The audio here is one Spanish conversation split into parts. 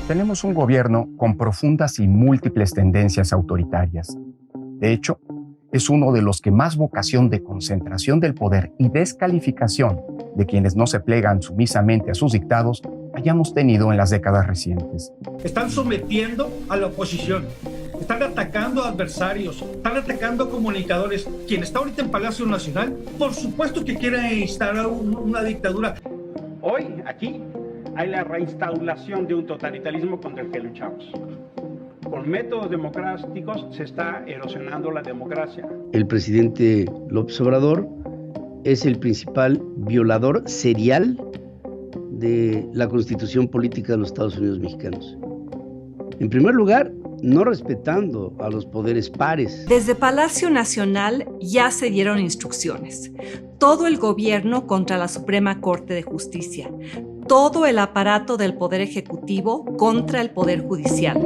Tenemos un gobierno con profundas y múltiples tendencias autoritarias. De hecho, es uno de los que más vocación de concentración del poder y descalificación de quienes no se plegan sumisamente a sus dictados hayamos tenido en las décadas recientes. Están sometiendo a la oposición, están atacando a adversarios, están atacando a comunicadores. Quien está ahorita en Palacio Nacional, por supuesto que quiere instalar una dictadura. Hoy, aquí, hay la reinstauración de un totalitarismo contra el que luchamos. Con métodos democráticos se está erosionando la democracia. El presidente López Obrador es el principal violador serial de la Constitución Política de los Estados Unidos mexicanos. En primer lugar, no respetando a los poderes pares. Desde Palacio Nacional ya se dieron instrucciones. Todo el gobierno contra la Suprema Corte de Justicia. Todo el aparato del Poder Ejecutivo contra el Poder Judicial.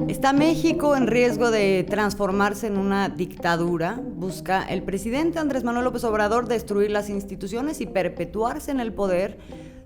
¿Está México en riesgo de transformarse en una dictadura? Busca el presidente Andrés Manuel López Obrador destruir las instituciones y perpetuarse en el poder.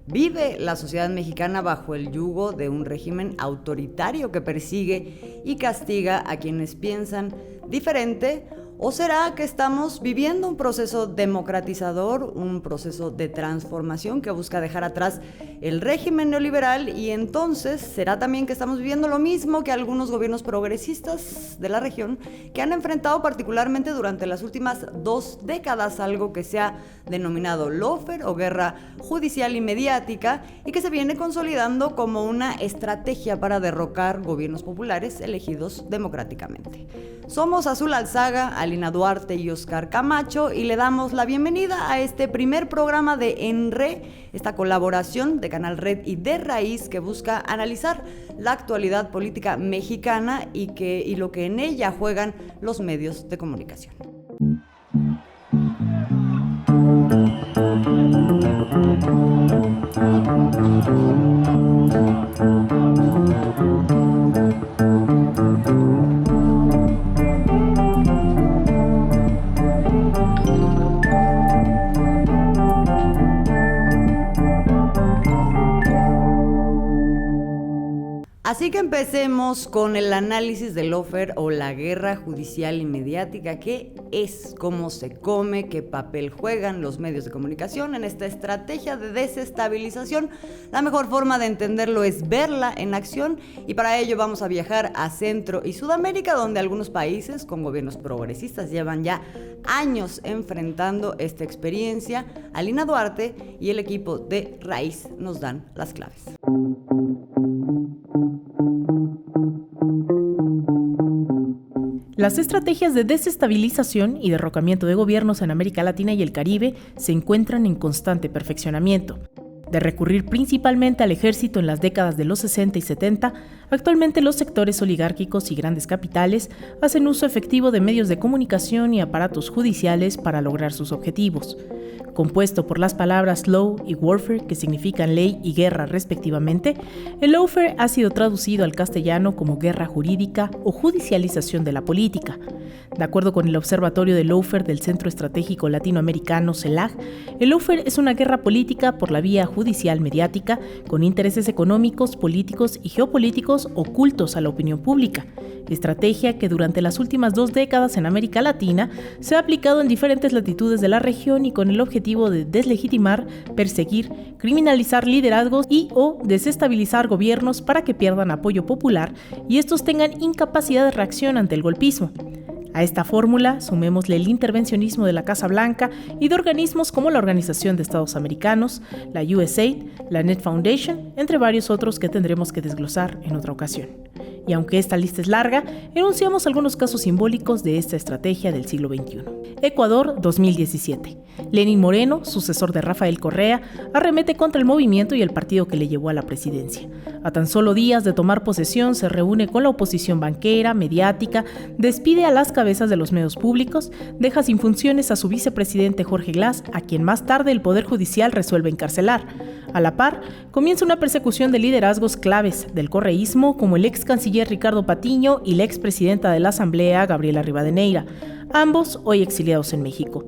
¿Vive la sociedad mexicana bajo el yugo de un régimen autoritario que persigue y castiga a quienes piensan diferente? ¿O será que estamos viviendo un proceso democratizador, un proceso de transformación que busca dejar atrás el régimen neoliberal? Y entonces, ¿será también que estamos viviendo lo mismo que algunos gobiernos progresistas de la región que han enfrentado particularmente durante las últimas 2 décadas algo que se ha denominado lawfare o guerra judicial y mediática y que se viene consolidando como una estrategia para derrocar gobiernos populares elegidos democráticamente? Somos Azul Alzaga, Alina Duarte y Oscar Camacho y le damos la bienvenida a este primer programa de En Re, esta colaboración de Canal Red y de Raíz que busca analizar la actualidad política mexicana y lo que en ella juegan los medios de comunicación. Así que empecemos con el análisis del lawfare o la guerra judicial y mediática. ¿Qué es? ¿Cómo se come? ¿Qué papel juegan los medios de comunicación en esta estrategia de desestabilización? La mejor forma de entenderlo es verla en acción y para ello vamos a viajar a Centro y Sudamérica, donde algunos países con gobiernos progresistas llevan ya años enfrentando esta experiencia. Alina Duarte y el equipo de Raíz nos dan las claves. Las estrategias de desestabilización y derrocamiento de gobiernos en América Latina y el Caribe se encuentran en constante perfeccionamiento. De recurrir principalmente al ejército en las décadas de los 60 y 70, actualmente los sectores oligárquicos y grandes capitales hacen uso efectivo de medios de comunicación y aparatos judiciales para lograr sus objetivos. Compuesto por las palabras law y warfare, que significan ley y guerra respectivamente, el lawfare ha sido traducido al castellano como guerra jurídica o judicialización de la política. De acuerdo con el Observatorio de Lawfare del Centro Estratégico Latinoamericano, CELAC, el lawfare es una guerra política por la vía judicial mediática con intereses económicos, políticos y geopolíticos ocultos a la opinión pública. Estrategia que durante las últimas 2 décadas en América Latina se ha aplicado en diferentes latitudes de la región y con el objetivo de deslegitimar, perseguir, criminalizar liderazgos y o desestabilizar gobiernos para que pierdan apoyo popular y estos tengan incapacidad de reacción ante el golpismo. A esta fórmula sumémosle el intervencionismo de la Casa Blanca y de organismos como la Organización de Estados Americanos, la USAID, la Net Foundation, entre varios otros que tendremos que desglosar en otra ocasión. Y aunque esta lista es larga, enunciamos algunos casos simbólicos de esta estrategia del siglo XXI. Ecuador, 2017. Lenín Moreno, sucesor de Rafael Correa, arremete contra el movimiento y el partido que le llevó a la presidencia. A tan solo días de tomar posesión, se reúne con la oposición banquera, mediática, despide a las cabezas de los medios públicos, deja sin funciones a su vicepresidente Jorge Glass, a quien más tarde el Poder Judicial resuelve encarcelar. A la par, comienza una persecución de liderazgos claves del correísmo, como el ex canciller canciller Ricardo Patiño y la expresidenta de la Asamblea, Gabriela Rivadeneira, ambos hoy exiliados en México.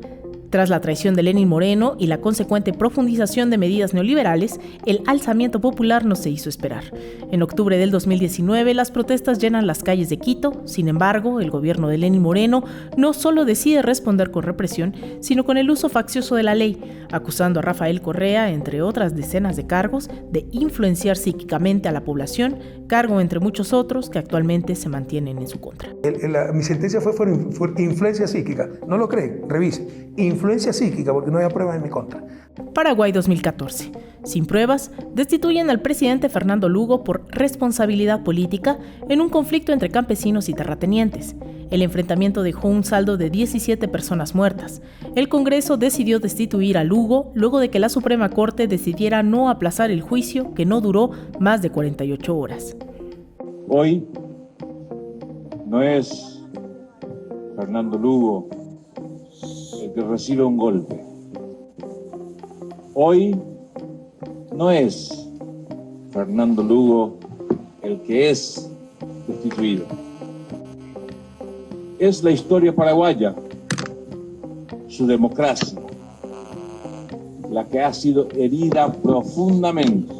Tras la traición de Lenín Moreno y la consecuente profundización de medidas neoliberales, el alzamiento popular no se hizo esperar. En octubre del 2019, las protestas llenan las calles de Quito. Sin embargo, el gobierno de Lenín Moreno no solo decide responder con represión, sino con el uso faccioso de la ley, acusando a Rafael Correa, entre otras decenas de cargos, de influenciar psíquicamente a la población, cargo entre muchos otros que actualmente se mantienen en su contra. Mi sentencia fue influencia psíquica. ¿No lo cree? Revise. Influencia psíquica, porque no había pruebas en mi contra. Paraguay 2014. Sin pruebas, destituyen al presidente Fernando Lugo por responsabilidad política en un conflicto entre campesinos y terratenientes. El enfrentamiento dejó un saldo de 17 personas muertas. El Congreso decidió destituir a Lugo luego de que la Suprema Corte decidiera no aplazar el juicio, que no duró más de 48 horas. Hoy no es Fernando Lugo el que recibe un golpe. Hoy no es Fernando Lugo el que es destituido. Es la historia paraguaya, su democracia, la que ha sido herida profundamente.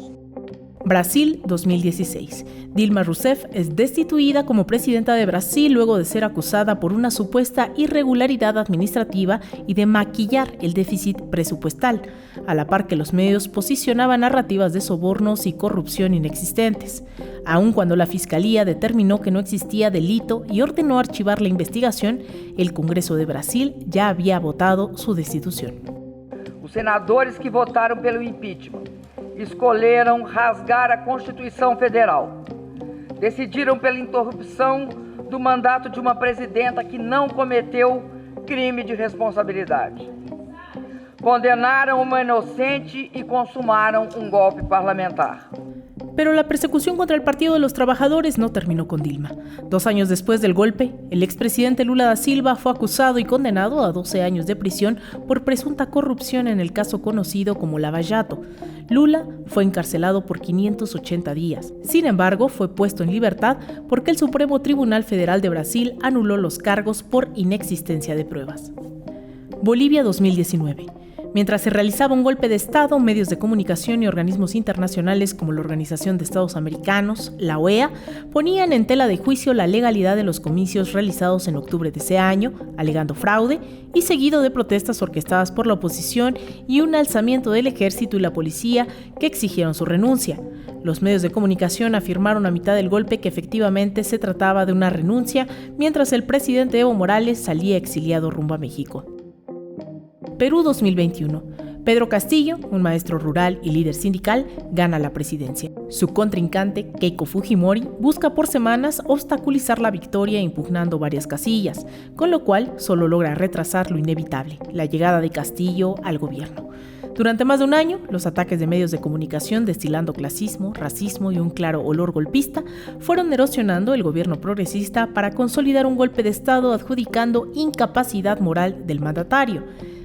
Brasil 2016. Dilma Rousseff es destituida como presidenta de Brasil luego de ser acusada por una supuesta irregularidad administrativa y de maquillar el déficit presupuestal, a la par que los medios posicionaban narrativas de sobornos y corrupción inexistentes. Aun cuando la Fiscalía determinó que no existía delito y ordenó archivar la investigación, el Congreso de Brasil ya había votado su destitución. Os senadores que votaram pelo impeachment escolheram rasgar a Constituição Federal. Decidiram pela interrupção do mandato de uma presidenta que não cometeu crime de responsabilidade. Condenaram uma inocente e consumaram um golpe parlamentar. Pero la persecución contra el Partido de los Trabajadores no terminó con Dilma. 2 años después del golpe, el expresidente Lula da Silva fue acusado y condenado a 12 años de prisión por presunta corrupción en el caso conocido como Lava Jato. Lula fue encarcelado por 580 días. Sin embargo, fue puesto en libertad porque el Supremo Tribunal Federal de Brasil anuló los cargos por inexistencia de pruebas. Bolivia 2019. Mientras se realizaba un golpe de Estado, medios de comunicación y organismos internacionales como la Organización de Estados Americanos, la OEA, ponían en tela de juicio la legalidad de los comicios realizados en octubre de ese año, alegando fraude, y seguido de protestas orquestadas por la oposición y un alzamiento del ejército y la policía que exigieron su renuncia. Los medios de comunicación afirmaron a mitad del golpe que efectivamente se trataba de una renuncia, mientras el presidente Evo Morales salía exiliado rumbo a México. Perú 2021. Pedro Castillo, un maestro rural y líder sindical, gana la presidencia. Su contrincante, Keiko Fujimori, busca por semanas obstaculizar la victoria impugnando varias casillas, con lo cual solo logra retrasar lo inevitable, la llegada de Castillo al gobierno. Durante más de un año, los ataques de medios de comunicación destilando clasismo, racismo y un claro olor golpista fueron erosionando el gobierno progresista para consolidar un golpe de Estado adjudicando incapacidad moral del mandatario.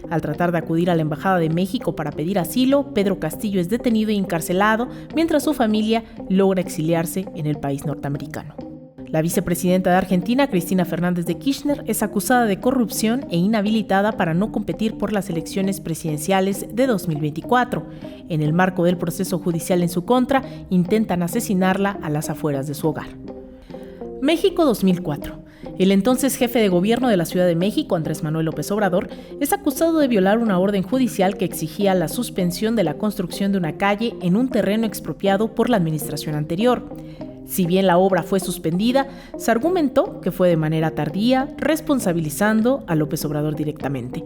Al tratar de acudir a la Embajada de México para pedir asilo, Pedro Castillo es detenido y encarcelado, mientras su familia logra exiliarse en el país norteamericano. La vicepresidenta de Argentina, Cristina Fernández de Kirchner, es acusada de corrupción e inhabilitada para no competir por las elecciones presidenciales de 2024. En el marco del proceso judicial en su contra, intentan asesinarla a las afueras de su hogar. México 2004. El entonces jefe de gobierno de la Ciudad de México, Andrés Manuel López Obrador, es acusado de violar una orden judicial que exigía la suspensión de la construcción de una calle en un terreno expropiado por la administración anterior. Si bien la obra fue suspendida, se argumentó que fue de manera tardía, responsabilizando a López Obrador directamente.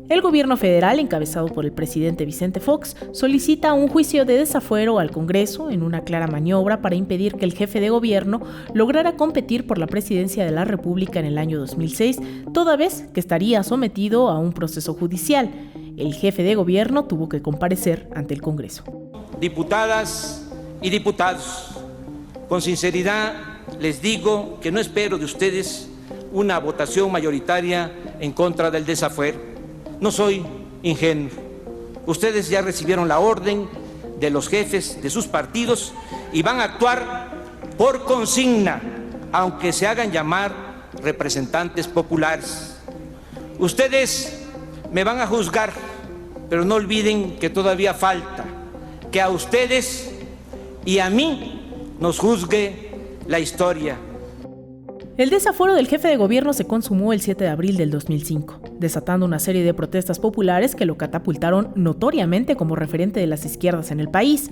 El gobierno federal, encabezado por el presidente Vicente Fox, solicita un juicio de desafuero al Congreso en una clara maniobra para impedir que el jefe de gobierno lograra competir por la presidencia de la República en el año 2006, toda vez que estaría sometido a un proceso judicial. El jefe de gobierno tuvo que comparecer ante el Congreso. Diputadas y diputados, con sinceridad les digo que no espero de ustedes una votación mayoritaria en contra del desafuero. No soy ingenuo. Ustedes ya recibieron la orden de los jefes de sus partidos y van a actuar por consigna aunque se hagan llamar representantes populares. Ustedes me van a juzgar, pero no olviden que todavía falta que a ustedes y a mí nos juzgue la historia. El desafuero del jefe de gobierno se consumó el 7 de abril del 2005, desatando una serie de protestas populares que lo catapultaron notoriamente como referente de las izquierdas en el país.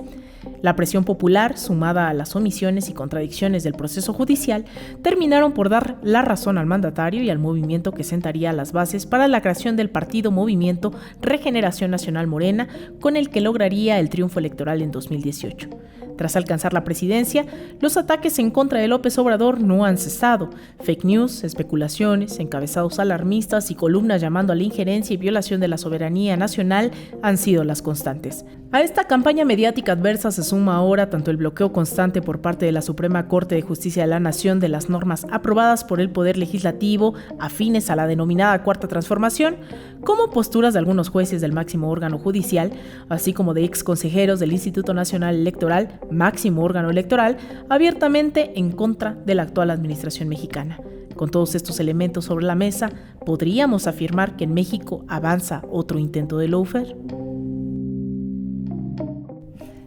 La presión popular, sumada a las omisiones y contradicciones del proceso judicial, terminaron por dar la razón al mandatario y al movimiento que sentaría las bases para la creación del partido Movimiento Regeneración Nacional Morena, con el que lograría el triunfo electoral en 2018. Tras alcanzar la presidencia, los ataques en contra de López Obrador no han cesado. Fake news, especulaciones, encabezados alarmistas y columnas llamando a la injerencia y violación de la soberanía nacional han sido las constantes. A esta campaña mediática adversa se suma ahora tanto el bloqueo constante por parte de la Suprema Corte de Justicia de la Nación de las normas aprobadas por el Poder Legislativo afines a la denominada Cuarta Transformación, como posturas de algunos jueces del máximo órgano judicial, así como de ex consejeros del Instituto Nacional Electoral, máximo órgano electoral, abiertamente en contra de la actual administración mexicana. Con todos estos elementos sobre la mesa, ¿podríamos afirmar que en México avanza otro intento de lawfare?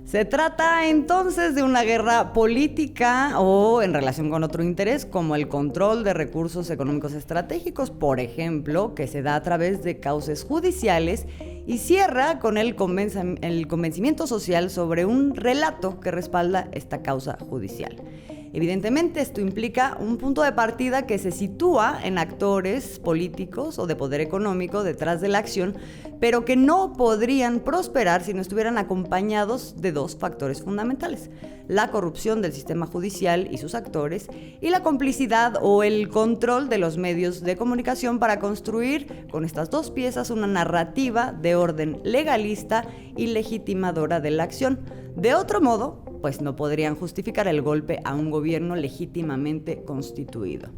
Se trata entonces de una guerra política o en relación con otro interés, como el control de recursos económicos estratégicos, por ejemplo, que se da a través de cauces judiciales y cierra con el convencimiento social sobre un relato que respalda esta causa judicial. Evidentemente, esto implica un punto de partida que se sitúa en actores políticos o de poder económico detrás de la acción, pero que no podrían prosperar si no estuvieran acompañados de dos factores fundamentales: la corrupción del sistema judicial y sus actores, y la complicidad o el control de los medios de comunicación para construir con estas dos piezas una narrativa de orden legalista y legitimadora de la acción. De otro modo, pues no podrían justificar el golpe a un gobierno legítimamente constituido.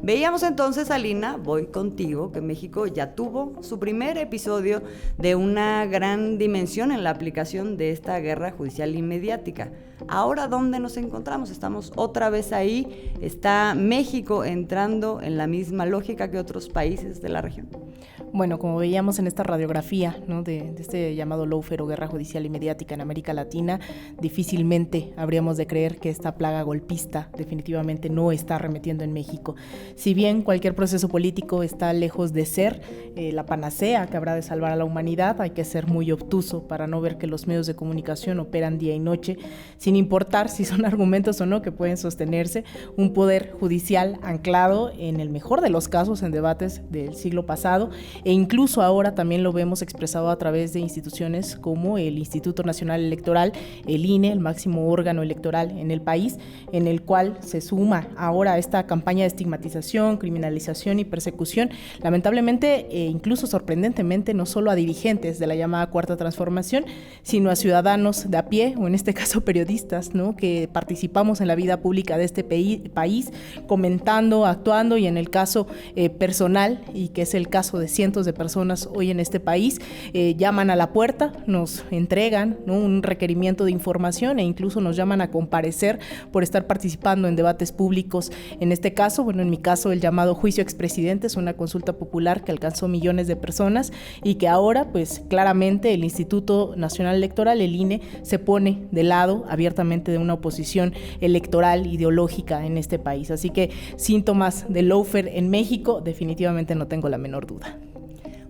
Veíamos entonces, Alina, voy contigo, que México ya tuvo su primer episodio de una gran dimensión en la aplicación de esta guerra judicial y mediática. Ahora, ¿dónde nos encontramos? ¿Estamos otra vez ahí? ¿Está México entrando en la misma lógica que otros países de la región? Bueno, como veíamos en esta radiografía, ¿no?, de este llamado lawfare o guerra judicial y mediática en América Latina, difícilmente habríamos de creer que esta plaga golpista definitivamente no está arremetiendo en México. Si bien cualquier proceso político está lejos de ser la panacea que habrá de salvar a la humanidad, hay que ser muy obtuso para no ver que los medios de comunicación operan día y noche, sin importar si son argumentos o no que pueden sostenerse, un poder judicial anclado en el mejor de los casos en debates del siglo pasado, e incluso ahora también lo vemos expresado a través de instituciones como el Instituto Nacional Electoral, el INE, el máximo órgano electoral en el país, en el cual se suma ahora esta campaña de estigmatización, criminalización y persecución, lamentablemente e incluso sorprendentemente, no solo a dirigentes de la llamada Cuarta Transformación, sino a ciudadanos de a pie, o en este caso periodistas, ¿no?, que participamos en la vida pública de este país, comentando, actuando, y en el caso personal, y que es el caso de cientos de personas hoy en este país, llaman a la puerta, nos entregan, ¿no?, un requerimiento de información e incluso nos llaman a comparecer por estar participando en debates públicos. En este caso, bueno, en mi caso, el llamado Juicio Expresidente es una consulta popular que alcanzó millones de personas y que ahora, pues claramente el Instituto Nacional Electoral, el INE, se pone de lado abiertamente de una oposición electoral ideológica en este país. Así que síntomas de lawfare en México definitivamente no tengo la menor duda.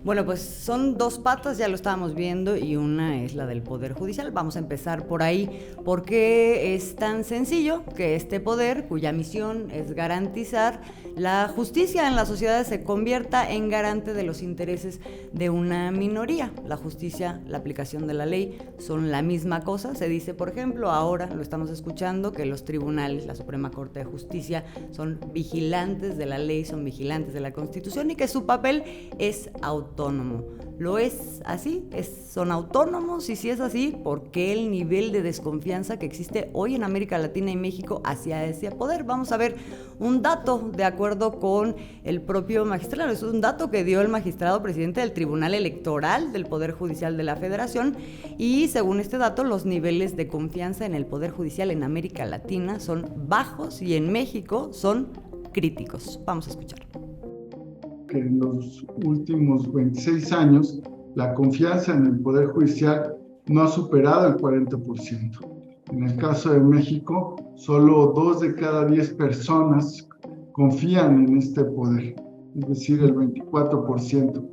Bueno, pues son dos patas, ya lo estábamos viendo, y una es la del Poder Judicial. Vamos a empezar por ahí. ¿Por qué es tan sencillo que este poder, cuya misión es garantizar la justicia en la sociedad, se convierta en garante de los intereses de una minoría? La justicia, la aplicación de la ley son la misma cosa. Se dice, por ejemplo, ahora lo estamos escuchando, que los tribunales, la Suprema Corte de Justicia, son vigilantes de la ley, son vigilantes de la Constitución, y que su papel es autónomo. autónomo. ¿Lo es así? ¿Son autónomos? Y si es así, ¿por qué el nivel de desconfianza que existe hoy en América Latina y México hacia ese poder? Vamos a ver un dato de acuerdo con el propio magistrado. Es un dato que dio el magistrado presidente del Tribunal Electoral del Poder Judicial de la Federación, y según este dato, los niveles de confianza en el Poder Judicial en América Latina son bajos y en México son críticos. Vamos a escuchar. En los últimos 26 años, la confianza en el Poder Judicial no ha superado el 40%. En el caso de México, solo 2 de cada 10 personas confían en este poder, es decir, el 24%.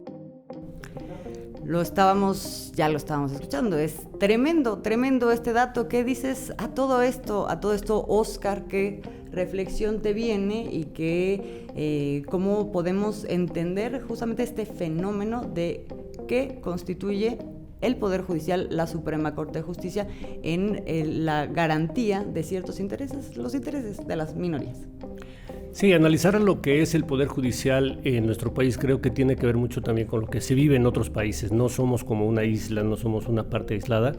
Ya lo estábamos escuchando. Es tremendo este dato. ¿Qué dices a todo esto, Óscar? ¿Qué reflexión te viene y cómo podemos entender justamente este fenómeno de qué constituye el Poder Judicial, la Suprema Corte de Justicia, en la garantía de ciertos intereses, los intereses de las minorías? Sí, analizar lo que es el Poder Judicial en nuestro país creo que tiene que ver mucho también con lo que se vive en otros países. No somos como una isla, no somos una parte aislada.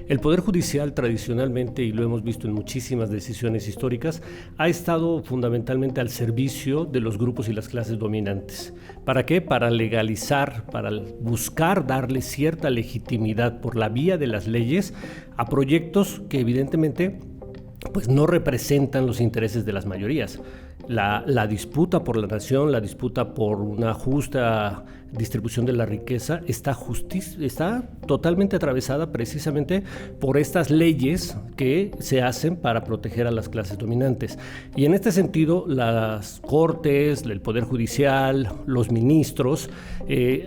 El Poder Judicial tradicionalmente, y lo hemos visto en muchísimas decisiones históricas, ha estado fundamentalmente al servicio de los grupos y las clases dominantes. ¿Para qué? Para legalizar, para buscar darle cierta legitimidad por la vía de las leyes a proyectos que evidentemente pues no representan los intereses de las mayorías. La disputa por la nación, la disputa por una justa distribución de la riqueza está totalmente atravesada precisamente por estas leyes que se hacen para proteger a las clases dominantes. Y en este sentido, las cortes, el Poder Judicial, los ministros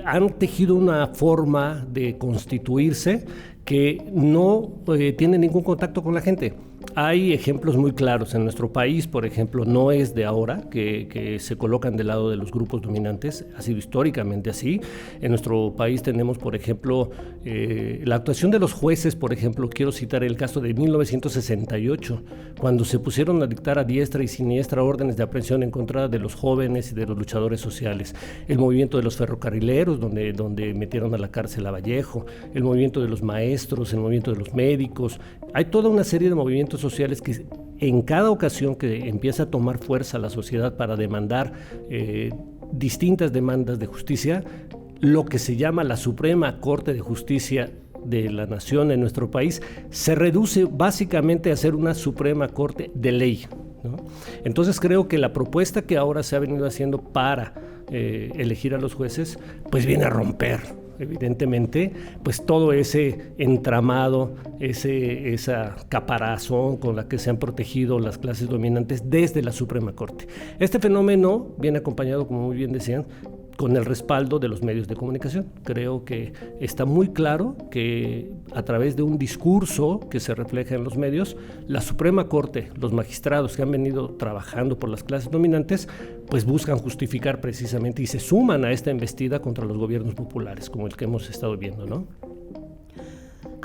han tejido una forma de constituirse que no tiene ningún contacto con la gente. Hay ejemplos muy claros en nuestro país, por ejemplo, no es de ahora que se colocan del lado de los grupos dominantes, ha sido históricamente así. En nuestro país tenemos, por ejemplo, la actuación de los jueces, por ejemplo, quiero citar el caso de 1968, cuando se pusieron a dictar a diestra y siniestra órdenes de aprehensión en contra de los jóvenes y de los luchadores sociales. El movimiento de los ferrocarrileros, donde metieron a la cárcel a Vallejo, el movimiento de los maestros, el movimiento de los médicos. Hay toda una serie de movimientos sociales que en cada ocasión que empieza a tomar fuerza la sociedad para demandar distintas demandas de justicia, lo que se llama la Suprema Corte de Justicia de la Nación en nuestro país se reduce básicamente a ser una Suprema Corte de ley, ¿no? Entonces creo que la propuesta que ahora se ha venido haciendo para elegir a los jueces, pues viene a romper evidentemente pues todo ese entramado, esa caparazón con la que se han protegido las clases dominantes desde la Suprema Corte. Este fenómeno viene acompañado, como muy bien decían, con el respaldo de los medios de comunicación. Creo que está muy claro que a través de un discurso que se refleja en los medios, la Suprema Corte, los magistrados que han venido trabajando por las clases dominantes, pues buscan justificar precisamente y se suman a esta embestida contra los gobiernos populares, como el que hemos estado viendo, ¿no?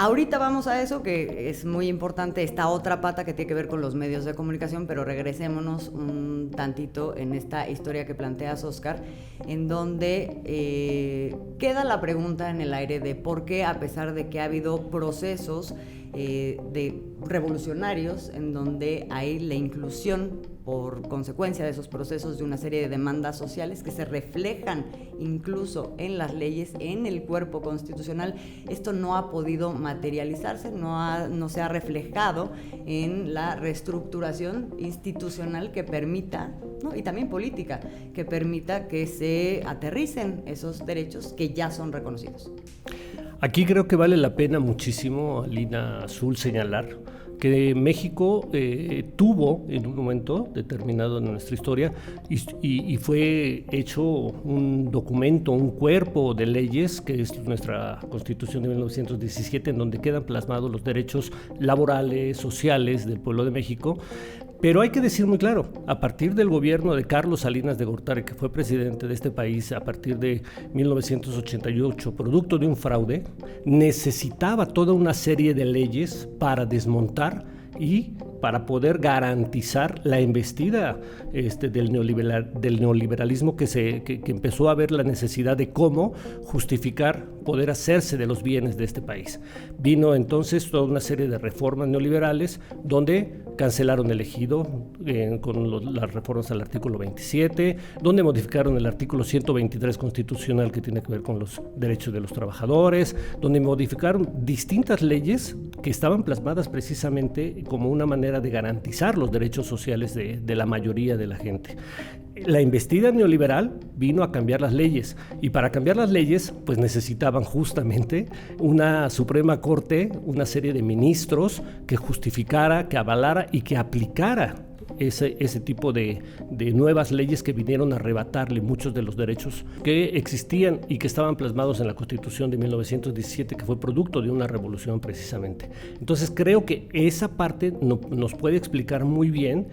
Ahorita vamos a eso, que es muy importante, esta otra pata que tiene que ver con los medios de comunicación, pero regresémonos un tantito en esta historia que planteas, Óscar, en donde queda la pregunta en el aire de por qué, a pesar de que ha habido procesos de revolucionarios en donde hay la inclusión por consecuencia de esos procesos de una serie de demandas sociales que se reflejan incluso en las leyes, en el cuerpo constitucional, esto no ha podido materializarse, no se ha reflejado en la reestructuración institucional que permita, ¿no? Y también política, que permita que se aterricen esos derechos que ya son reconocidos. Aquí creo que vale la pena muchísimo, Alina Azul, señalar que México tuvo en un momento determinado en nuestra historia y fue hecho un documento, un cuerpo de leyes, que es nuestra Constitución de 1917, en donde quedan plasmados los derechos laborales, sociales del pueblo de México. Pero hay que decir muy claro, a partir del gobierno de Carlos Salinas de Gortari, que fue presidente de este país a partir de 1988, producto de un fraude, necesitaba toda una serie de leyes para desmontar y para poder garantizar la embestida del neoliberalismo que empezó a ver la necesidad de cómo justificar poder hacerse de los bienes de este país. Vino entonces toda una serie de reformas neoliberales donde cancelaron el ejido con las reformas al artículo 27, donde modificaron el artículo 123 constitucional que tiene que ver con los derechos de los trabajadores, donde modificaron distintas leyes que estaban plasmadas precisamente como una manera de garantizar los derechos sociales de la mayoría de la gente. La embestida neoliberal vino a cambiar las leyes, y para cambiar las leyes pues necesitaban justamente una Suprema Corte, una serie de ministros que justificara, que avalara y que aplicara ese tipo de nuevas leyes que vinieron a arrebatarle muchos de los derechos que existían y que estaban plasmados en la Constitución de 1917, que fue producto de una revolución precisamente. Entonces creo que esa parte nos puede explicar muy bien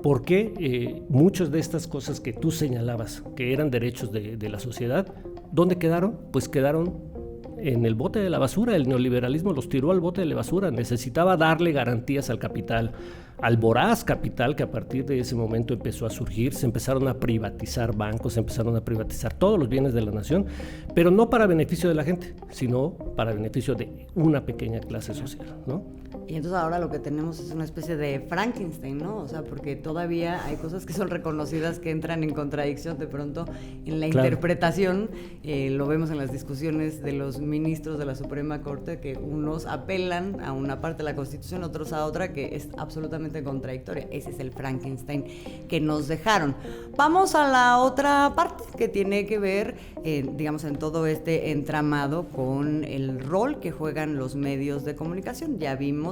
por qué muchas de estas cosas que tú señalabas, que eran derechos de la sociedad, ¿dónde quedaron? Pues quedaron en el bote de la basura. El neoliberalismo los tiró al bote de la basura. Necesitaba darle garantías al capital, al voraz capital que a partir de ese momento empezó a surgir. Se empezaron a privatizar bancos, se empezaron a privatizar todos los bienes de la nación, pero no para beneficio de la gente, sino para beneficio de una pequeña clase social, ¿no? Y entonces ahora lo que tenemos es una especie de Frankenstein, ¿no? O sea, porque todavía hay cosas que son reconocidas que entran en contradicción de pronto en la interpretación. Lo vemos en las discusiones de los ministros de la Suprema Corte, que unos apelan a una parte de la Constitución, otros a otra, que es absolutamente contradictoria. Ese es el Frankenstein que nos dejaron. Vamos a la otra parte que tiene que ver, digamos, en todo este entramado con el rol que juegan los medios de comunicación. Ya vimos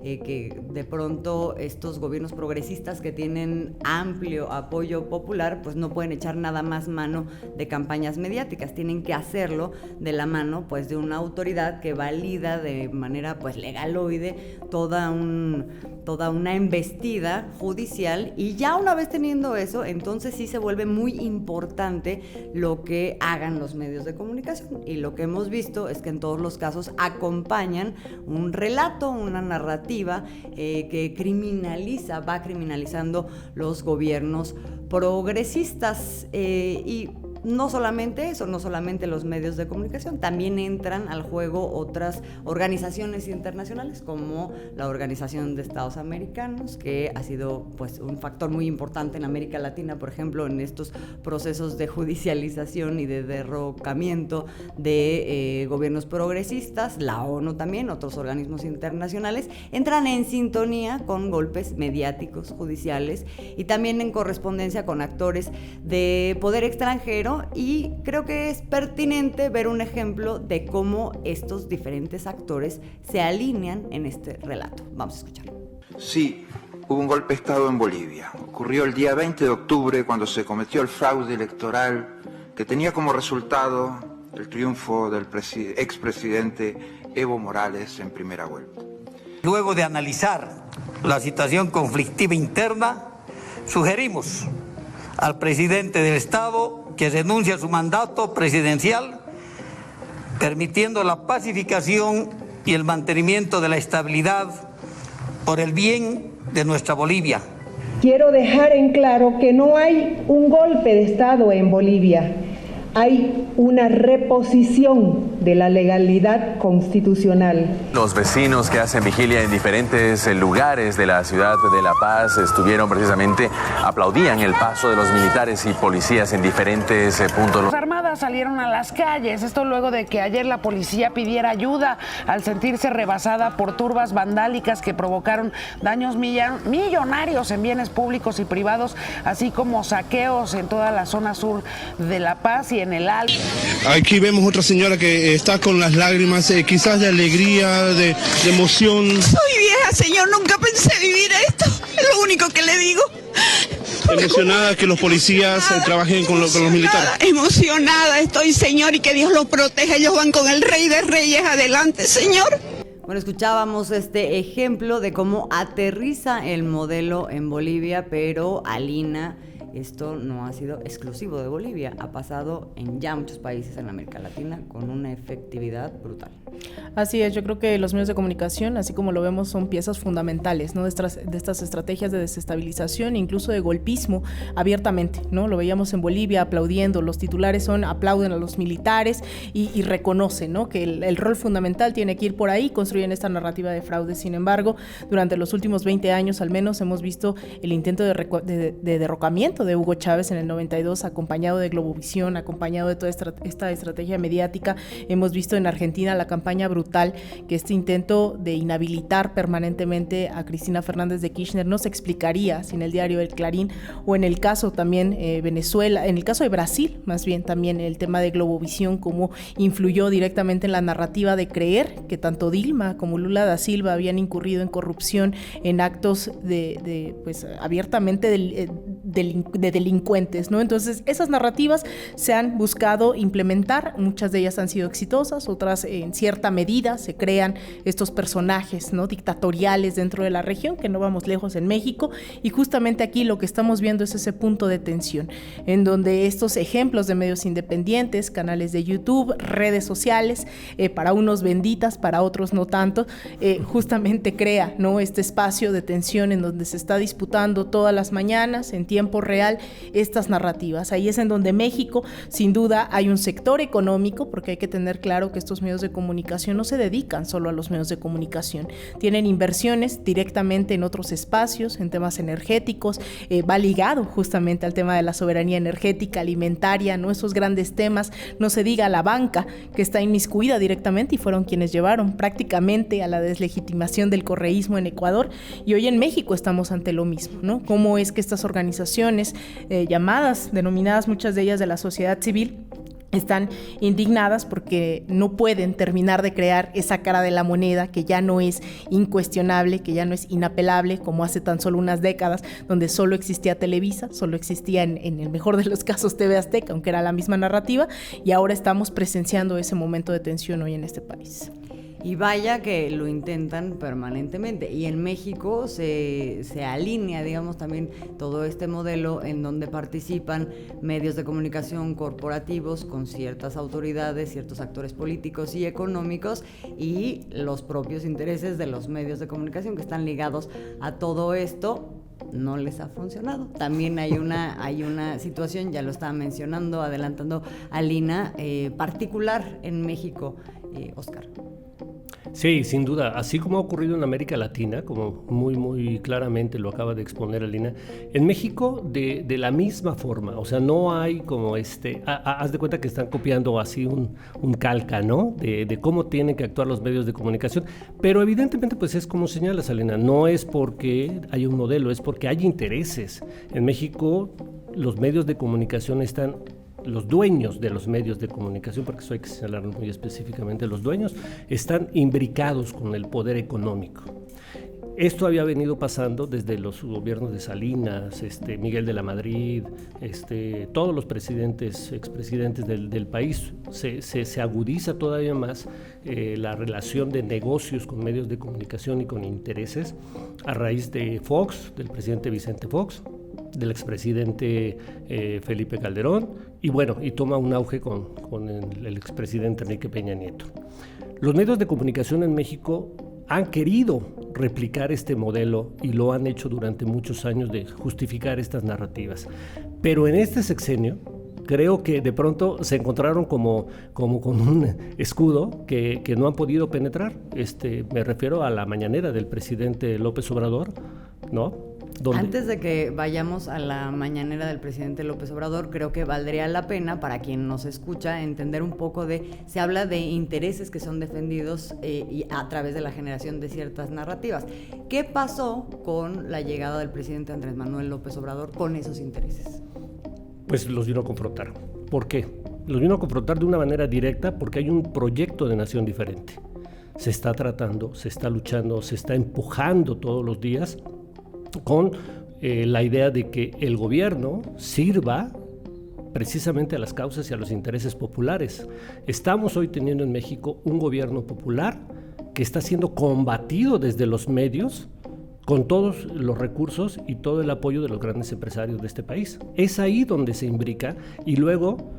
que de pronto estos gobiernos progresistas que tienen amplio apoyo popular, pues no pueden echar nada más mano de campañas mediáticas, tienen que hacerlo de la mano pues de una autoridad que valida de manera pues legaloide toda una embestida judicial, y ya una vez teniendo eso, entonces sí se vuelve muy importante lo que hagan los medios de comunicación, y lo que hemos visto es que en todos los casos acompañan un relato, una narrativa que va criminalizando los gobiernos progresistas, y no solamente eso, no solamente los medios de comunicación, también entran al juego otras organizaciones internacionales como la Organización de Estados Americanos, que ha sido pues un factor muy importante en América Latina, por ejemplo, en estos procesos de judicialización y de derrocamiento de gobiernos progresistas. La ONU también, otros organismos internacionales, entran en sintonía con golpes mediáticos, judiciales, y también en correspondencia con actores de poder extranjero. Y creo que es pertinente ver un ejemplo de cómo estos diferentes actores se alinean en este relato. Vamos a escuchar. Sí, hubo un golpe de Estado en Bolivia. Ocurrió el día 20 de octubre cuando se cometió el fraude electoral que tenía como resultado el triunfo del expresidente Evo Morales en primera vuelta. Luego de analizar la situación conflictiva interna, sugerimos al presidente del Estado que renuncie a su mandato presidencial, permitiendo la pacificación y el mantenimiento de la estabilidad por el bien de nuestra Bolivia. Quiero dejar en claro que no hay un golpe de Estado en Bolivia, hay una reposición de la legalidad constitucional. Los vecinos que hacen vigilia en diferentes lugares de la ciudad de La Paz aplaudían el paso de los militares y policías en diferentes puntos. Las armadas salieron a las calles, esto luego de que ayer la policía pidiera ayuda al sentirse rebasada por turbas vandálicas que provocaron daños millonarios en bienes públicos y privados, así como saqueos en toda la zona sur de La Paz y en el Alto. Aquí vemos otra señora que está con las lágrimas, quizás de alegría, de emoción. Soy vieja, señor, nunca pensé vivir esto, es lo único que le digo. Emocionada que los policías trabajen con los militares. Emocionada estoy, señor, y que Dios los proteja. Ellos van con el Rey de Reyes adelante, señor. Bueno, escuchábamos este ejemplo de cómo aterriza el modelo en Bolivia, pero Alina esto no ha sido exclusivo de Bolivia, ha pasado en ya muchos países en América Latina con una efectividad brutal. Así es, yo creo que los medios de comunicación, así como lo vemos, son piezas fundamentales, ¿no? de estas estrategias de desestabilización, incluso de golpismo, abiertamente, ¿no? Lo veíamos en Bolivia aplaudiendo, los titulares aplauden a los militares y reconocen, ¿no? Que el rol fundamental tiene que ir por ahí, construyen esta narrativa de fraude. Sin embargo, durante los últimos 20 años al menos hemos visto el intento de derrocamiento de Hugo Chávez en el 92, acompañado de Globovisión, acompañado de toda esta estrategia mediática. Hemos visto en Argentina la campaña brutal, que este intento de inhabilitar permanentemente a Cristina Fernández de Kirchner no se explicaría sin el diario El Clarín, o en el caso también Venezuela, en el caso de Brasil, más bien también el tema de Globovisión, cómo influyó directamente en la narrativa de creer que tanto Dilma como Lula da Silva habían incurrido en corrupción, en actos pues abiertamente de delincuentes, ¿no? Entonces esas narrativas se han buscado implementar, muchas de ellas han sido exitosas, otras en cierta medida se crean estos personajes, ¿no? Dictatoriales dentro de la región, que no vamos lejos en México, y justamente aquí lo que estamos viendo es ese punto de tensión, en donde estos ejemplos de medios independientes, canales de YouTube, redes sociales, para unos benditas, para otros no tanto, justamente crea, ¿no? Este espacio de tensión en donde se está disputando todas las mañanas, en tiempo real, estas narrativas. Ahí es en donde México, sin duda, hay un sector económico, porque hay que tener claro que estos medios de comunicación no se dedican solo a los medios de comunicación, tienen inversiones directamente en otros espacios, en temas energéticos, va ligado justamente al tema de la soberanía energética, alimentaria, ¿no? Esos grandes temas, no se diga la banca, que está inmiscuida directamente y fueron quienes llevaron prácticamente a la deslegitimación del correísmo en Ecuador, y hoy en México estamos ante lo mismo, ¿no? Cómo es que estas organizaciones denominadas muchas de ellas de la sociedad civil, están indignadas porque no pueden terminar de crear esa cara de la moneda que ya no es incuestionable, que ya no es inapelable, como hace tan solo unas décadas, donde solo existía Televisa, solo existía en el mejor de los casos TV Azteca, aunque era la misma narrativa, y ahora estamos presenciando ese momento de tensión hoy en este país. Y vaya que lo intentan permanentemente. Y en México se alinea, digamos, también todo este modelo en donde participan medios de comunicación corporativos con ciertas autoridades, ciertos actores políticos y económicos, y los propios intereses de los medios de comunicación que están ligados a todo esto. No les ha funcionado. También hay una situación, ya lo estaba mencionando, adelantando Alina, particular en México, Oscar. Sí, sin duda, así como ha ocurrido en América Latina, como muy claramente lo acaba de exponer Alina, en México de la misma forma, o sea, no hay como haz de cuenta que están copiando así un calca, ¿no? De cómo tienen que actuar los medios de comunicación, pero evidentemente pues es como señalas, Alina, no es porque hay un modelo, es porque hay intereses. En México los medios de comunicación los dueños de los medios de comunicación, porque eso hay que señalarlo muy específicamente, los dueños están imbricados con el poder económico. Esto había venido pasando desde los gobiernos de Salinas, Miguel de la Madrid, todos los expresidentes del país. Se agudiza todavía más la relación de negocios con medios de comunicación y con intereses a raíz de Fox, del presidente Vicente Fox, del expresidente Felipe Calderón, y toma un auge con el expresidente Enrique Peña Nieto. Los medios de comunicación en México han querido replicar este modelo y lo han hecho durante muchos años de justificar estas narrativas. Pero en este sexenio creo que de pronto se encontraron como con un escudo que no han podido penetrar. Me refiero a la mañanera del presidente López Obrador, ¿no? Antes de que vayamos a la mañanera del presidente López Obrador, creo que valdría la pena, para quien nos escucha, entender un poco se habla de intereses que son defendidos y a través de la generación de ciertas narrativas. ¿Qué pasó con la llegada del presidente Andrés Manuel López Obrador con esos intereses? Pues los vino a confrontar. ¿Por qué? Los vino a confrontar de una manera directa porque hay un proyecto de nación diferente. Se está tratando, se está luchando, se está empujando todos los días con la idea de que el gobierno sirva precisamente a las causas y a los intereses populares. Estamos hoy teniendo en México un gobierno popular que está siendo combatido desde los medios con todos los recursos y todo el apoyo de los grandes empresarios de este país. Es ahí donde se imbrica y luego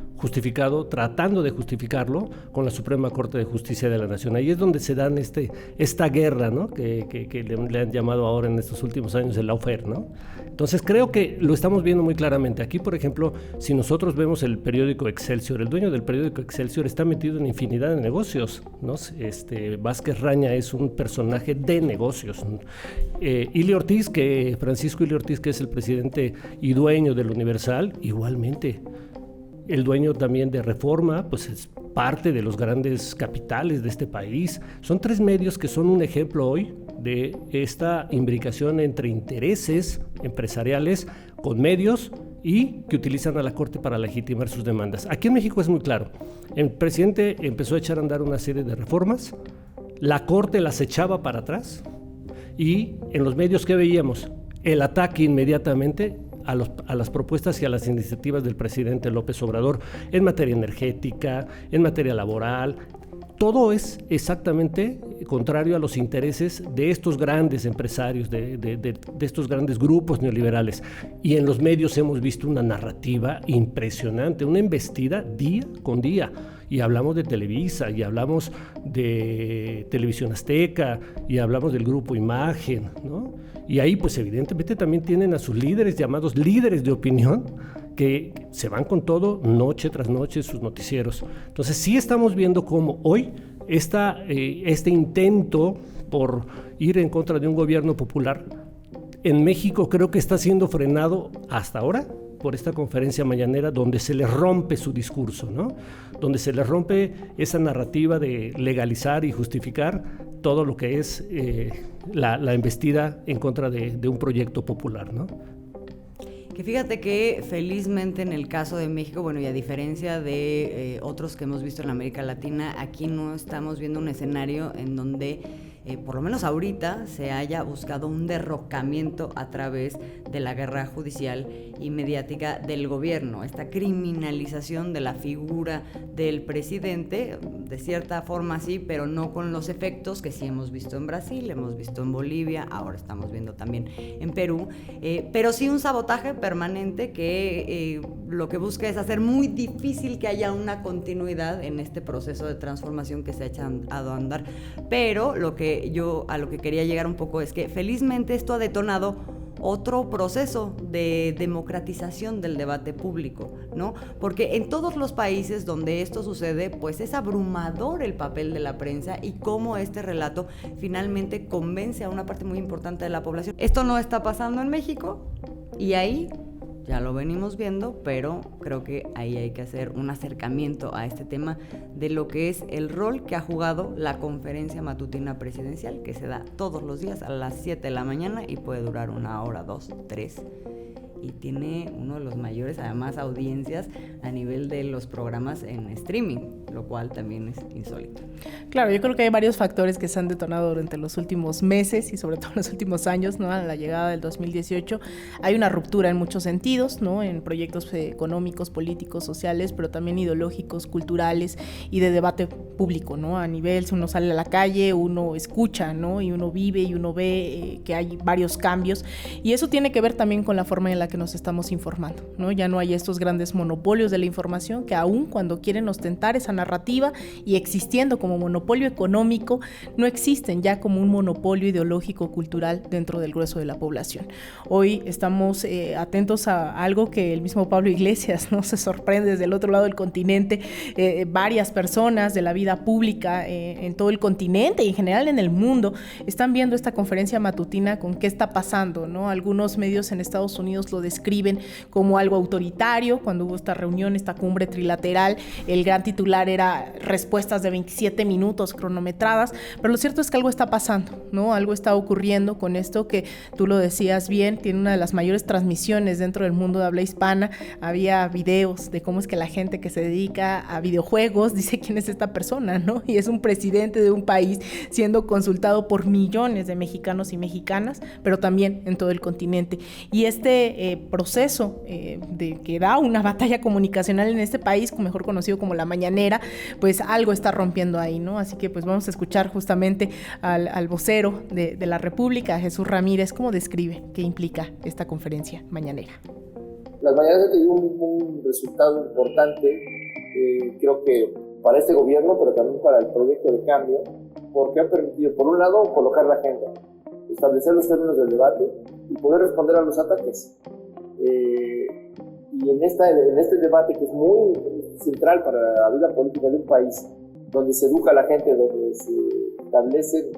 tratando de justificarlo con la Suprema Corte de Justicia de la Nación. Ahí es donde se dan esta guerra, ¿no? que le han llamado ahora en estos últimos años el lawfare, ¿no? Entonces creo que lo estamos viendo muy claramente. Aquí, por ejemplo, si nosotros vemos el periódico Excelsior, el dueño del periódico Excelsior está metido en infinidad de negocios, ¿no? Vázquez Raña es un personaje de negocios. Francisco Ili Ortiz, que es el presidente y dueño del Universal, igualmente. El dueño también de Reforma, pues es parte de los grandes capitales de este país. Son 3 medios que son un ejemplo hoy de esta imbricación entre intereses empresariales con medios y que utilizan a la Corte para legitimar sus demandas. Aquí en México es muy claro. El presidente empezó a echar a andar una serie de reformas, la Corte las echaba para atrás y en los medios que veíamos el ataque inmediatamente a las propuestas y a las iniciativas del presidente López Obrador en materia energética, en materia laboral. Todo es exactamente contrario a los intereses de estos grandes empresarios, de estos grandes grupos neoliberales. Y en los medios hemos visto una narrativa impresionante, una embestida día con día. Y hablamos de Televisa, y hablamos de Televisión Azteca, y hablamos del Grupo Imagen, ¿no? Y ahí pues evidentemente también tienen a sus líderes, llamados líderes de opinión, que se van con todo noche tras noche sus noticieros. Entonces sí estamos viendo cómo hoy este intento por ir en contra de un gobierno popular en México creo que está siendo frenado hasta ahora por esta conferencia mañanera donde se le rompe su discurso, ¿no? Donde se le rompe esa narrativa de legalizar y justificar todo lo que es la embestida en contra de un proyecto popular, ¿no? Que fíjate que felizmente en el caso de México, bueno, y a diferencia de otros que hemos visto en América Latina, aquí no estamos viendo un escenario en donde, por lo menos ahorita, se haya buscado un derrocamiento a través de la guerra judicial y mediática del gobierno, esta criminalización de la figura del presidente, de cierta forma sí, pero no con los efectos que sí hemos visto en Brasil, hemos visto en Bolivia, ahora estamos viendo también en Perú, pero sí un sabotaje permanente que lo que busca es hacer muy difícil que haya una continuidad en este proceso de transformación que se ha echado a andar. Pero a lo que quería llegar un poco es que felizmente esto ha detonado otro proceso de democratización del debate público, ¿no? Porque en todos los países donde esto sucede, pues es abrumador el papel de la prensa y cómo este relato finalmente convence a una parte muy importante de la población. Esto no está pasando en México y ahí ya lo venimos viendo, pero creo que ahí hay que hacer un acercamiento a este tema de lo que es el rol que ha jugado la conferencia matutina presidencial, que se da todos los días a las 7 de la mañana y puede durar 1 hora, 2, 3. Y tiene uno de los mayores, además, audiencias a nivel de los programas en streaming, lo cual también es insólito. Claro, yo creo que hay varios factores que se han detonado durante los últimos meses y sobre todo en los últimos años, ¿no? A la llegada del 2018 hay una ruptura en muchos sentidos, ¿no? En proyectos económicos, políticos, sociales, pero también ideológicos, culturales y de debate público, ¿no? A nivel, si uno sale a la calle, uno escucha, ¿no? Y uno vive y uno ve que hay varios cambios y eso tiene que ver también con la forma en la que nos estamos informando, ¿no? Ya no hay estos grandes monopolios de la información que aún cuando quieren ostentar esa narrativa y existiendo como monopolio económico, no existen ya como un monopolio ideológico cultural dentro del grueso de la población. Hoy estamos atentos a algo que el mismo Pablo Iglesias, ¿no? Se sorprende desde el otro lado del continente, varias personas de la vida pública en todo el continente y en general en el mundo están viendo esta conferencia matutina con qué está pasando, ¿no? Algunos medios en Estados Unidos lo describen como algo autoritario. Cuando hubo esta reunión, esta cumbre trilateral, el gran titular era respuestas de 27 minutos cronometradas, pero lo cierto es que algo está pasando, ¿no? Algo está ocurriendo con esto que tú lo decías bien, tiene una de las mayores transmisiones dentro del mundo de habla hispana. Había videos de cómo es que la gente que se dedica a videojuegos dice quién es esta persona, ¿no? Y es un presidente de un país siendo consultado por millones de mexicanos y mexicanas, pero también en todo el continente. Y este proceso que da una batalla comunicacional en este país, mejor conocido como la mañanera, pues algo está rompiendo ahí, ¿no? Así que pues vamos a escuchar justamente al vocero de la República, Jesús Ramírez, cómo describe, qué implica esta conferencia mañanera. Las mañanas han tenido un resultado importante, creo que para este gobierno, pero también para el proyecto de cambio, porque han permitido, por un lado, colocar la agenda, establecer los términos del debate y poder responder a los ataques. Y en este debate, que es muy central para la vida política de un país, donde se educa a la gente, donde se establecen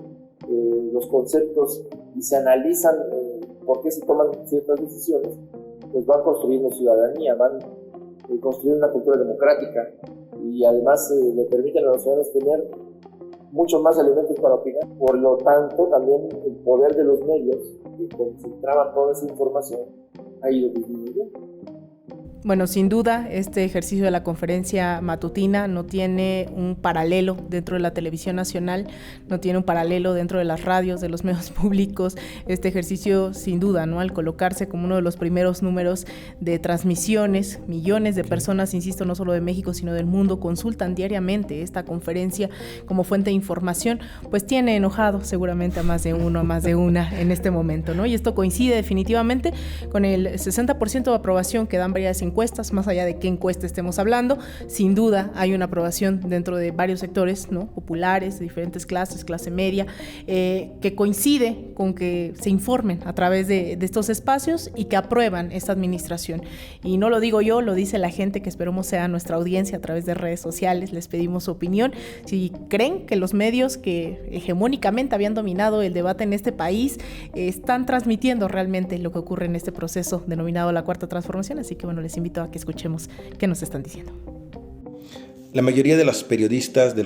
los conceptos y se analizan por qué se toman ciertas decisiones, pues van construyendo ciudadanía, van construyendo una cultura democrática y además le permiten a los ciudadanos tener muchos más elementos para opinar. Por lo tanto, también el poder de los medios que concentraban toda esa información ha ido disminuyendo. Bueno, sin duda, este ejercicio de la conferencia matutina no tiene un paralelo dentro de la televisión nacional, no tiene un paralelo dentro de las radios, de los medios públicos. Este ejercicio, sin duda, ¿no?, al colocarse como uno de los primeros números de transmisiones, millones de personas, insisto, no solo de México, sino del mundo, consultan diariamente esta conferencia como fuente de información, pues tiene enojado seguramente a más de uno, a más de una en este momento, ¿no? Y esto coincide definitivamente con el 60% de aprobación que dan varias encuestas, más allá de qué encuesta estemos hablando. Sin duda hay una aprobación dentro de varios sectores, ¿no?, populares, de diferentes clases, clase media, que coincide con que se informen a través de estos espacios y que aprueban esta administración. Y no lo digo yo, lo dice la gente que esperamos sea nuestra audiencia a través de redes sociales. Les pedimos su opinión. Si creen que los medios que hegemónicamente habían dominado el debate en este país están transmitiendo realmente lo que ocurre en este proceso denominado la Cuarta Transformación. Así que bueno, les invito a que escuchemos qué nos están diciendo. La mayoría de los periodistas, de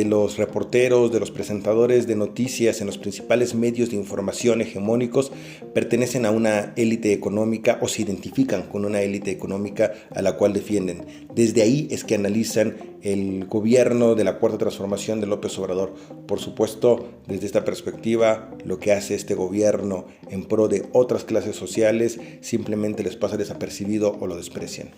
los reporteros, de los presentadores de noticias en los principales medios de información hegemónicos pertenecen a una élite económica o se identifican con una élite económica a la cual defienden. Desde ahí es que analizan el gobierno de la Cuarta Transformación de López Obrador. Por supuesto, desde esta perspectiva, lo que hace este gobierno en pro de otras clases sociales simplemente les pasa desapercibido o lo desprecian.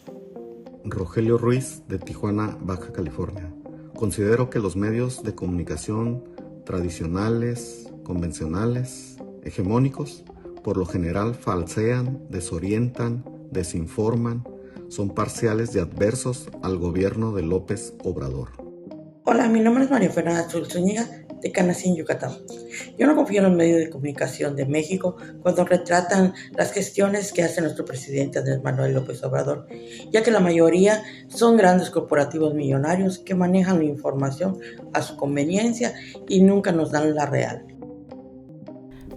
Rogelio Ruiz, de Tijuana, Baja California. Considero que los medios de comunicación tradicionales, convencionales, hegemónicos, por lo general falsean, desorientan, desinforman, son parciales y adversos al gobierno de López Obrador. Hola, mi nombre es María Fernanda Azul Zúñiga, de Canacín, Yucatán. Yo no confío en los medios de comunicación de México cuando retratan las gestiones que hace nuestro presidente Andrés Manuel López Obrador, ya que la mayoría son grandes corporativos millonarios que manejan la información a su conveniencia y nunca nos dan la real.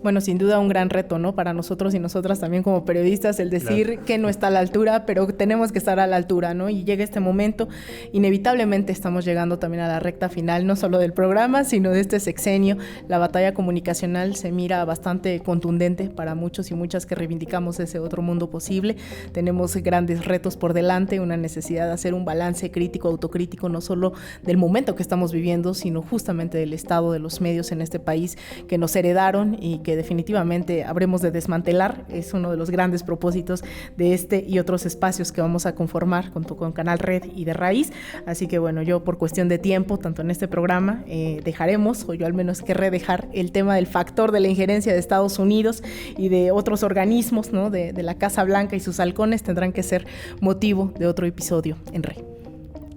Bueno, sin duda un gran reto, ¿no?, para nosotros y nosotras también como periodistas, el decir claro que no está a la altura, pero tenemos que estar a la altura, ¿no? Y llega este momento, inevitablemente estamos llegando también a la recta final, no solo del programa, sino de este sexenio. La batalla comunicacional se mira bastante contundente para muchos y muchas que reivindicamos ese otro mundo posible. Tenemos grandes retos por delante, una necesidad de hacer un balance crítico, autocrítico, no solo del momento que estamos viviendo, sino justamente del estado de los medios en este país que nos heredaron y que definitivamente habremos de desmantelar. Es uno de los grandes propósitos de este y otros espacios que vamos a conformar junto con Canal Red y de Raíz. Así que bueno, yo por cuestión de tiempo, tanto en este programa, dejaremos, o yo al menos querré dejar el tema del factor de la injerencia de Estados Unidos y de otros organismos, ¿no?, de la Casa Blanca y sus halcones. Tendrán que ser motivo de otro episodio en Red.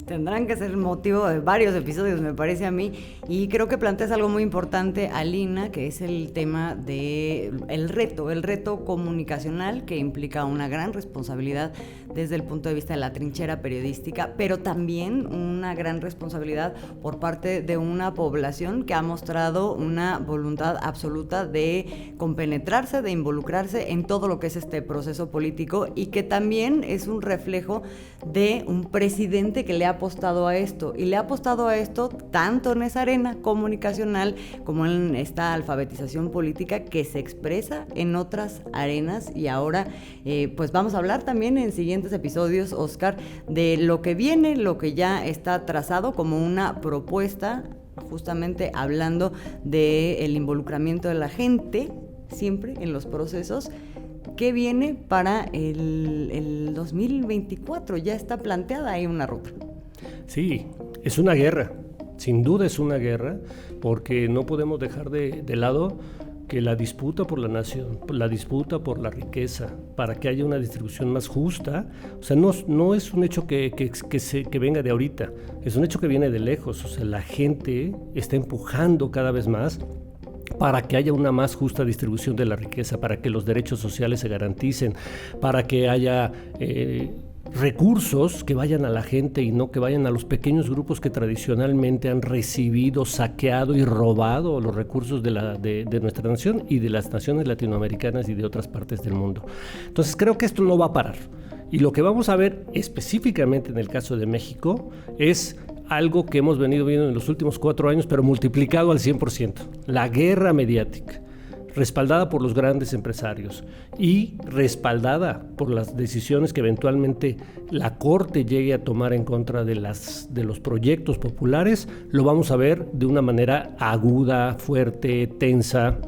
Tendrán que ser motivo de varios episodios, me parece a mí, y creo que planteas algo muy importante, Alina, que es el tema de el reto comunicacional, que implica una gran responsabilidad desde el punto de vista de la trinchera periodística, pero también una gran responsabilidad por parte de una población que ha mostrado una voluntad absoluta de compenetrarse, de involucrarse en todo lo que es este proceso político, y que también es un reflejo de un presidente que le ha apostado a esto, y le ha apostado a esto tanto en esa arena comunicacional como en esta alfabetización política que se expresa en otras arenas. Y ahora pues vamos a hablar también en siguientes episodios, Oscar, de lo que viene, lo que ya está trazado como una propuesta, justamente hablando del involucramiento de la gente siempre en los procesos, qué viene para el 2024. Ya está planteada ahí una ruta. Sí, es una guerra, sin duda es una guerra, porque no podemos dejar de lado que la disputa por la nación, la disputa por la riqueza, para que haya una distribución más justa, o sea, no es un hecho que venga de ahorita, es un hecho que viene de lejos, o sea, la gente está empujando cada vez más para que haya una más justa distribución de la riqueza, para que los derechos sociales se garanticen, para que haya recursos que vayan a la gente y no que vayan a los pequeños grupos que tradicionalmente han recibido, saqueado y robado los recursos de nuestra nación y de las naciones latinoamericanas y de otras partes del mundo. Entonces creo que esto no va a parar. Y lo que vamos a ver específicamente en el caso de México es algo que hemos venido viendo en los últimos 4 años, pero multiplicado al 100%. La guerra mediática, respaldada por los grandes empresarios y respaldada por las decisiones que eventualmente la Corte llegue a tomar en contra de los proyectos populares, lo vamos a ver de una manera aguda, fuerte, tensa,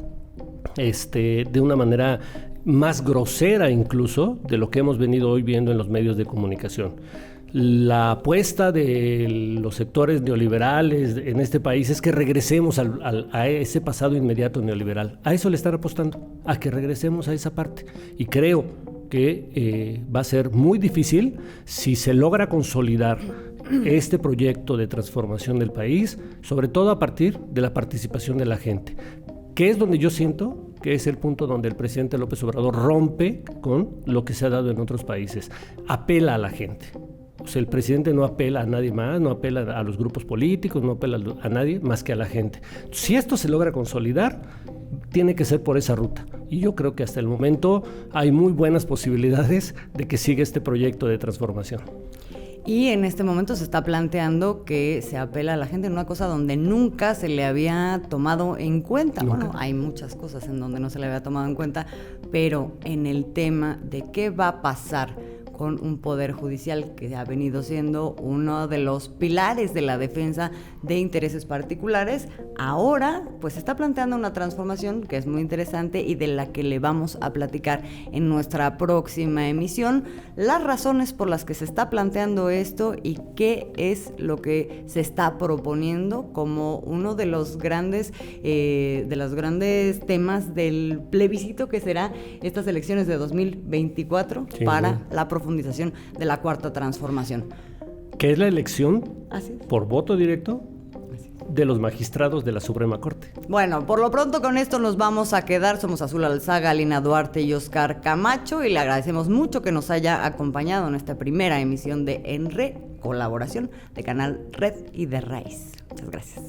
de una manera más grosera incluso de lo que hemos venido hoy viendo en los medios de comunicación. La apuesta de los sectores neoliberales en este país es que regresemos a ese pasado inmediato neoliberal. A eso le están apostando, a que regresemos a esa parte. Y creo que va a ser muy difícil si se logra consolidar este proyecto de transformación del país, sobre todo a partir de la participación de la gente, que es donde yo siento que es el punto donde el presidente López Obrador rompe con lo que se ha dado en otros países. Apela a la gente. O sea, el presidente no apela a nadie más, no apela a los grupos políticos, no apela a nadie más que a la gente. Si esto se logra consolidar, tiene que ser por esa ruta. Y yo creo que hasta el momento hay muy buenas posibilidades de que siga este proyecto de transformación. Y en este momento se está planteando que se apela a la gente en una cosa donde nunca se le había tomado en cuenta. ¿Nunca? Bueno, hay muchas cosas en donde no se le había tomado en cuenta, pero en el tema de qué va a pasar con un poder judicial que ha venido siendo uno de los pilares de la defensa de intereses particulares, ahora pues se está planteando una transformación que es muy interesante y de la que le vamos a platicar en nuestra próxima emisión, las razones por las que se está planteando esto y qué es lo que se está proponiendo como uno de los grandes temas del plebiscito que será estas elecciones de 2024 para la profundización de la cuarta transformación. Que es la elección por voto directo de los magistrados de la Suprema Corte. Bueno, por lo pronto con esto nos vamos a quedar. Somos Azul Alzaga, Lina Duarte y Oscar Camacho, y le agradecemos mucho que nos haya acompañado en esta primera emisión de En Red, colaboración de Canal Red y de Raíz. Muchas gracias.